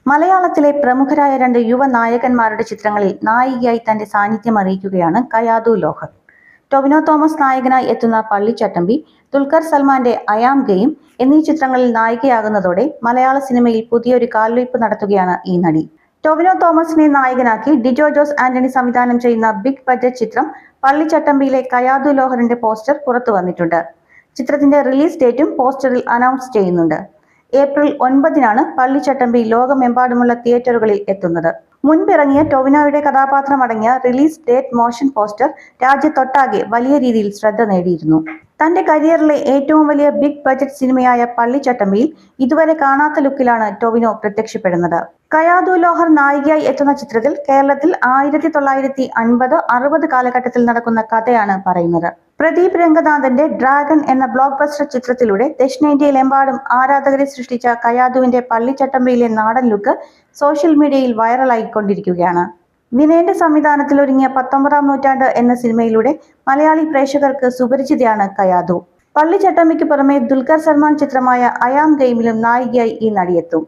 മലയാളത്തിലെ പ്രമുഖരായ രണ്ട് യുവ നായകന്മാരുടെ ചിത്രങ്ങളിൽ നായികയായി തന്റെ സാന്നിധ്യം അറിയിക്കുകയാണ് കയാതു ലോഹർ. ടൊവിനോ തോമസ് നായകനായി എത്തുന്ന പള്ളിച്ചട്ടമ്പി, ദുൽഖർ സൽമാന്റെ അയാം ഗെയിം എന്നീ ചിത്രങ്ങളിൽ നായികയാകുന്നതോടെ മലയാള സിനിമയിൽ പുതിയൊരു കാൽവയ്പ് നടത്തുകയാണ് ഈ നടി. ടൊവിനോ തോമസിനെ നായകനാക്കി ഡിജോ ജോസ് ആന്റണി സംവിധാനം ചെയ്യുന്ന ബിഗ് ബഡ്ജറ്റ് ചിത്രം പള്ളിച്ചട്ടമ്പിയിലെ കയാതു ലോഹറിന്റെ പോസ്റ്റർ പുറത്തു വന്നിട്ടുണ്ട്. ചിത്രത്തിന്റെ റിലീസ് ഡേറ്റും പോസ്റ്ററിൽ അനൗൺസ് ചെയ്യുന്നുണ്ട്. ഏപ്രിൽ 9-നാണ് പള്ളിച്ചട്ടമ്പി ലോകമെമ്പാടുമുള്ള തിയേറ്ററുകളിൽ എത്തുന്നത്. മുൻപിറങ്ങിയ ടൊവിനോയുടെ കഥാപാത്രമടങ്ങിയ റിലീസ് ഡേറ്റ് മോഷൻ പോസ്റ്റർ രാജ്യത്തൊട്ടാകെ വലിയ രീതിയിൽ ശ്രദ്ധ നേടിയിരുന്നു. തന്റെ കരിയറിലെ ഏറ്റവും വലിയ ബിഗ് ബഡ്ജറ്റ് സിനിമയായ പള്ളിച്ചട്ടമ്പിയിൽ ഇതുവരെ കാണാത്ത ലുക്കിലാണ് ടൊവിനോ പ്രത്യക്ഷപ്പെടുന്നത്. കയാതു ലോഹർ നായികയായി എത്തുന്ന ചിത്രത്തിൽ കേരളത്തിൽ 1950-60 കാലഘട്ടത്തിൽ നടക്കുന്ന കഥയാണ് പറയുന്നത്. പ്രദീപ് രംഗനാഥന്റെ ഡ്രാഗൺ എന്ന ബ്ലോക്ക് ബസ്റ്റർ ചിത്രത്തിലൂടെ ദക്ഷിണേന്ത്യയിലെമ്പാടും ആരാധകരെ സൃഷ്ടിച്ച കയാതുവിന്റെ പള്ളിച്ചട്ടമ്പിയിലെ നാടൻ ലുക്ക് സോഷ്യൽ മീഡിയയിൽ വൈറലായിക്കൊണ്ടിരിക്കുകയാണ്. വിനയന്റെ സംവിധാനത്തിൽ ഒരുങ്ങിയ 19-ാം നൂറ്റാണ്ട് എന്ന സിനിമയിലൂടെ മലയാളി പ്രേക്ഷകർക്ക് സുപരിചിതയാണ് കയാതു. പള്ളിച്ചട്ടമ്പിക്ക് പുറമെ ദുൽഖർ സൽമാൻ ചിത്രമായ അയാം ഗെയിമിലും നായികയായി ഈ നടിയെത്തും.